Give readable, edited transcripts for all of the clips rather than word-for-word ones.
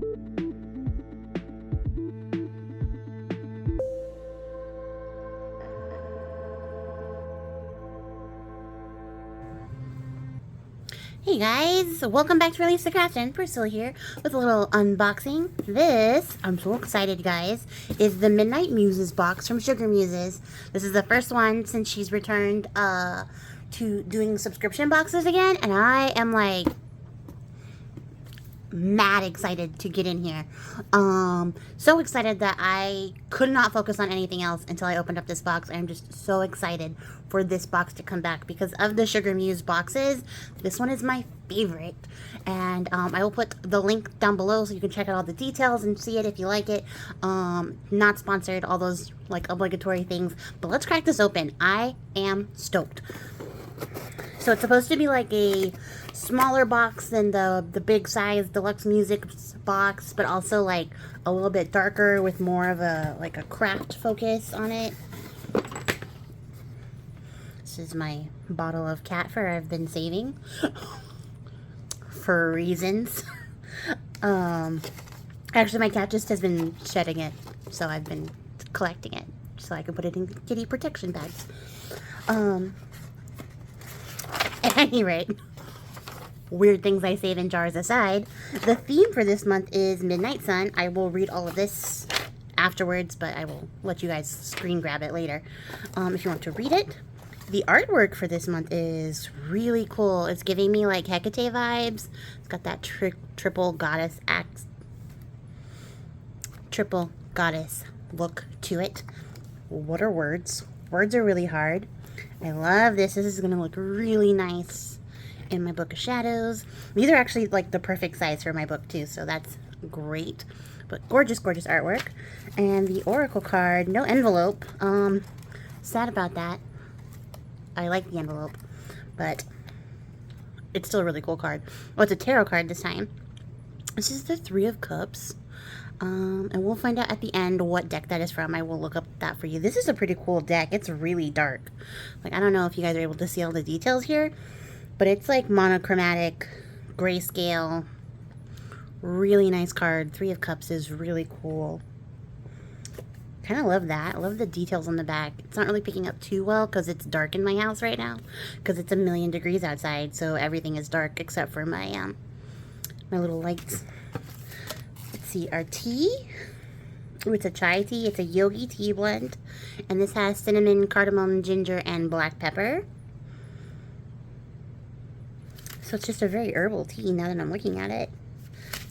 Hey guys, welcome back to Release the Craftin. Priscilla here with a little unboxing. This, I'm so excited guys, is the Midnight Muses box from Sugarmuses. This is the first one since she's returned to doing subscription boxes again, and I am like mad excited to get in here. So excited that I could not focus on anything else until I opened up this box. I'm just so excited for this box to come back because of the Sugarmuse boxes. This one is my favorite, and I will put the link down below so you can check out all the details and see it if you like it. Not sponsored, all those like obligatory things, but let's crack this open. I am stoked. So it's supposed to be like a smaller box than the big size deluxe music box, but also like a little bit darker with more of a like a craft focus on it. This is my bottle of cat fur I've been saving for reasons. Actually my cat just has been shedding it, so I've been collecting it so I can put it in kitty protection bags. At any rate, weird things I save in jars aside, the theme for this month is Midnight Sun. I will read all of this afterwards, but I will let you guys screen grab it later if you want to read it. The artwork for this month is really cool. It's giving me like Hecate vibes. It's got that triple goddess look to it. What are words? Words are really hard. I love this. This is going to look really nice in my book of shadows. These are actually like the perfect size for my book too, so that's great. But gorgeous, gorgeous artwork. And the oracle card, no envelope. Sad about that. I like the envelope, but it's still a really cool card. Oh, it's a tarot card this time. This is the Three of Cups. And we'll find out at the end what deck that is from. I will look up that for you. This is a pretty cool deck. It's really dark. Like, I don't know if you guys are able to see all the details here, but it's like monochromatic, grayscale. Really nice card. Three of Cups is really cool. Kind of love that. I love the details on the back. It's not really picking up too well because it's dark in my house right now because it's 1,000,000 degrees outside, so everything is dark except for my my little lights. See our tea. Ooh, it's a chai tea. It's a yogi tea blend, and this has cinnamon, cardamom, ginger, and black pepper. So it's just a very herbal tea now that I'm looking at it.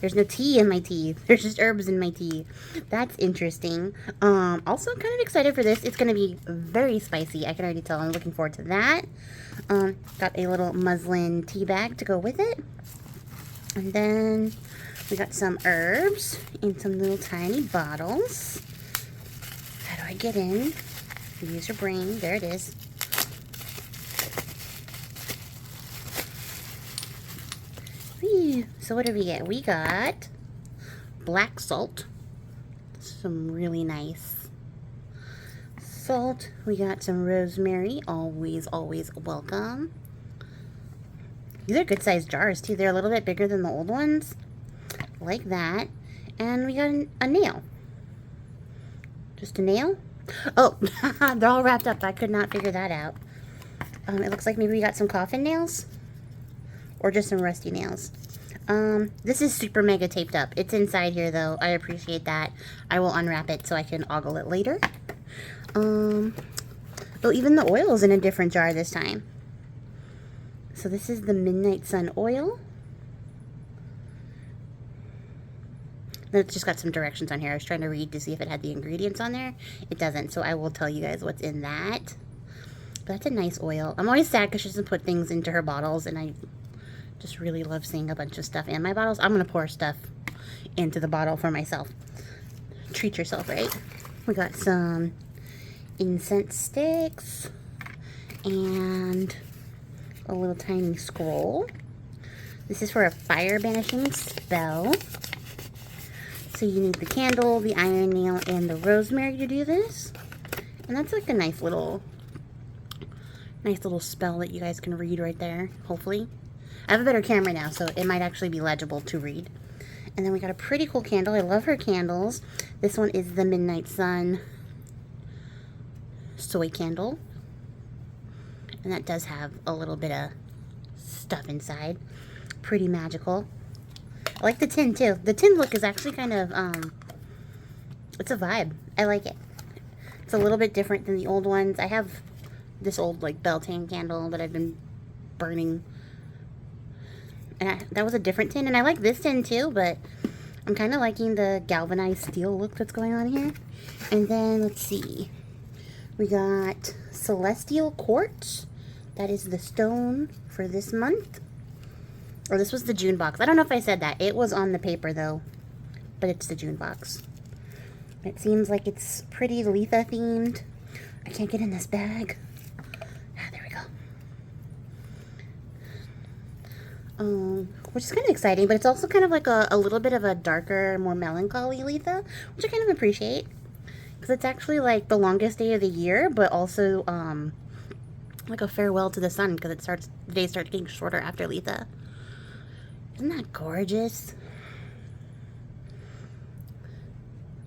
There's no tea in my tea. There's just herbs in my tea. That's interesting. Also kind of excited for this. It's going to be very spicy. I can already tell. I'm looking forward to that. Got a little muslin tea bag to go with it. And then we got some herbs in some little tiny bottles. How do I get in? Use your brain. There it is. Whee. So what do we get? We got black salt. Some really nice salt. We got some rosemary. Always, always welcome. These are good sized jars too. They're a little bit bigger than the old ones. Like that. And we got a nail. Just a nail? Oh, they're all wrapped up. I could not figure that out. It looks like maybe we got some coffin nails. Or just some rusty nails. This is super mega taped up. It's inside here though. I appreciate that. I will unwrap it so I can ogle it later. Oh, even the oil is in a different jar this time. So this is the Midnight Sun oil. It's just got some directions on here. I was trying to read to see if it had the ingredients on there. It doesn't, so I will tell you guys what's in that. But that's a nice oil. I'm always sad because she doesn't put things into her bottles, and I just really love seeing a bunch of stuff in my bottles. I'm going to pour stuff into the bottle for myself. Treat yourself, right? We got some incense sticks and a little tiny scroll. This is for a fire banishing spell. So you need the candle, the iron nail, and the rosemary to do this. And that's like a nice little spell that you guys can read right there, hopefully. I have a better camera now, so it might actually be legible to read. And then we got a pretty cool candle. I love her candles. This one is the Midnight Sun soy candle. And that does have a little bit of stuff inside. Pretty magical. I like the tin too. The tin look is actually kind of, it's a vibe. I like it. It's a little bit different than the old ones. I have this old like Beltane candle that I've been burning. And that was a different tin. And I like this tin too, but I'm kind of liking the galvanized steel look that's going on here. And then, let's see. We got Celestial Quartz. That is the stone for this month. Or this was the June box. I don't know if I said that. It was on the paper though. But it's the June box. It seems like it's pretty Letha themed. I can't get in this bag. Ah, there we go. Which is kind of exciting, but it's also kind of like a little bit of a darker, more melancholy Letha, which I kind of appreciate. Because it's actually like the longest day of the year, but also like a farewell to the sun, because the day starts getting shorter after Letha. Isn't that gorgeous?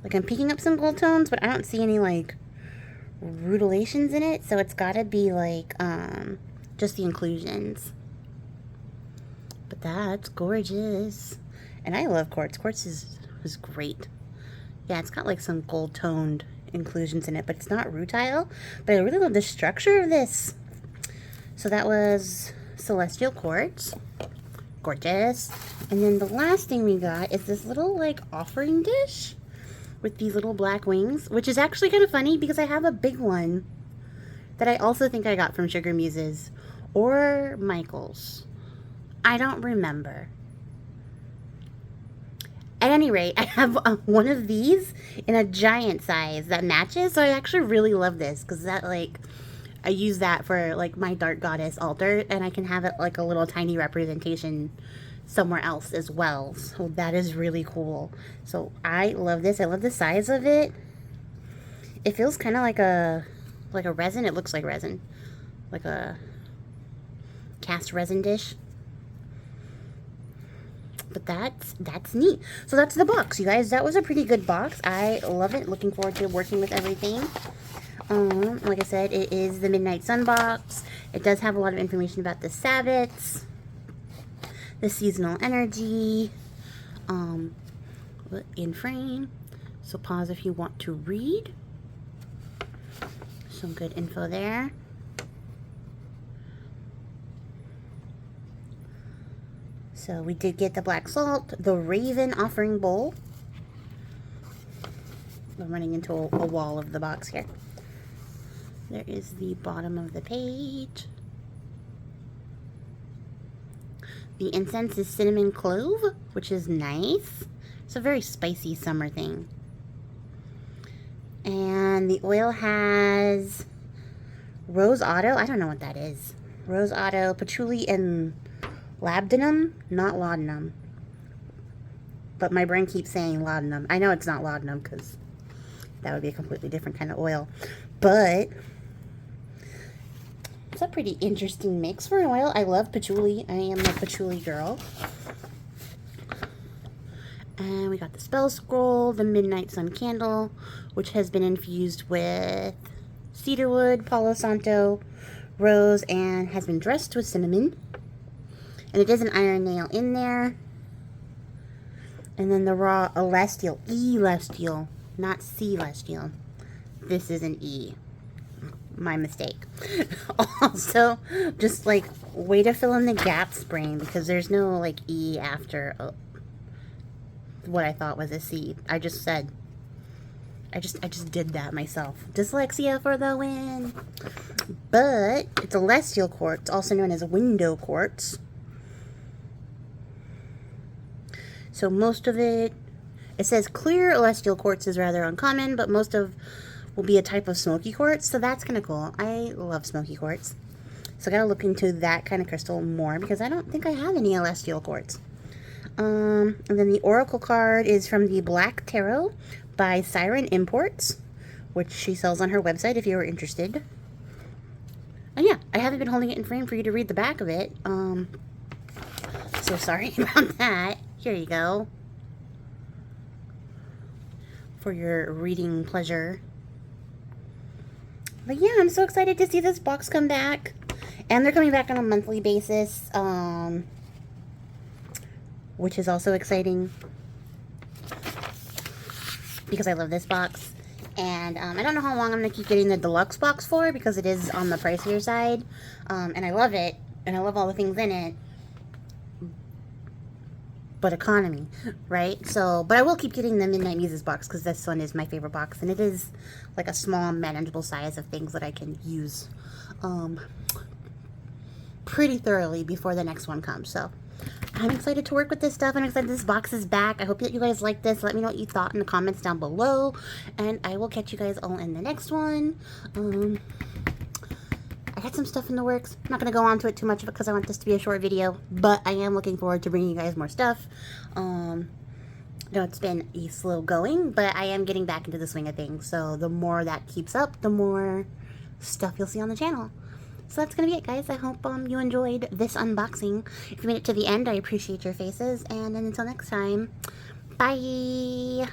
Like, I'm picking up some gold tones, but I don't see any like rutilations in it, so it's gotta be like just the inclusions. But that's gorgeous. And I love quartz. Quartz is great. Yeah, it's got like some gold toned inclusions in it, but it's not rutile. But I really love the structure of this. So that was Celestial Quartz. Gorgeous. And then the last thing we got is this little like offering dish with these little black wings, which is actually kind of funny because I have a big one that I also think I got from Sugarmuses or Michael's. I don't remember. At any rate, I have one of these in a giant size that matches, so I actually really love this because that like I use that for like my dark goddess altar, and I can have it like a little tiny representation somewhere else as well. So that is really cool. So I love this. I love the size of it. It feels kind of like a resin. It looks like resin, like a cast resin dish. But that's neat. So that's the box, you guys. That was a pretty good box. I love it. Looking forward to working with everything. Like I said, it is the Midnight Sun box. It does have a lot of information about the Sabbats, the seasonal energy, in frame. So pause if you want to read. Some good info there. So we did get the black salt, the raven offering bowl. I'm running into a wall of the box here. There is the bottom of the page. The incense is cinnamon clove, which is nice. It's a very spicy summer thing. And the oil has rose otto. I don't know what that is. Rose otto, patchouli, and labdanum, not laudanum. But my brain keeps saying laudanum. I know it's not laudanum because that would be a completely different kind of oil. But it's a pretty interesting mix for an oil. I love patchouli. I am a patchouli girl. And we got the spell scroll, the Midnight Sun candle, which has been infused with cedarwood, palo santo, rose, and has been dressed with cinnamon. And it is an iron nail in there. And then the raw celestial, celestial, not celestial. This is an E. My mistake. Also, just like way to fill in the gap spraying, because there's no like E after what I thought was a C. I just did that myself. Dyslexia for the win. But it's celestial quartz, also known as window quartz. So most of it says clear celestial quartz is rather uncommon, but most of will be a type of smoky quartz, so that's kind of cool. I love smoky quartz. So I gotta look into that kind of crystal more because I don't think I have any celestial quartz. And then the oracle card is from the Black Tarot by Siren Imports, which she sells on her website if you were interested. And yeah, I haven't been holding it in frame for you to read the back of it. So sorry about that. Here you go. for your reading pleasure. But yeah, I'm so excited to see this box come back. And they're coming back on a monthly basis, which is also exciting because I love this box. And I don't know how long I'm going to keep getting the deluxe box for, because it is on the pricier side. And I love it, and I love all the things in it. But economy, right? So, but I will keep getting the Midnight Muses box, because this one is my favorite box. And it is like a small, manageable size of things that I can use pretty thoroughly before the next one comes. So I'm excited to work with this stuff. I'm excited this box is back. I hope that you guys like this. Let me know what you thought in the comments down below, and I will catch you guys all in the next one. I got some stuff in the works. I'm not going to go on to it too much because I want this to be a short video, but I am looking forward to bringing you guys more stuff. I know it's been a slow going, but I am getting back into the swing of things. So the more that keeps up, the more stuff you'll see on the channel. So that's going to be it, guys. I hope you enjoyed this unboxing. If you made it to the end, I appreciate your faces. And then until next time, bye!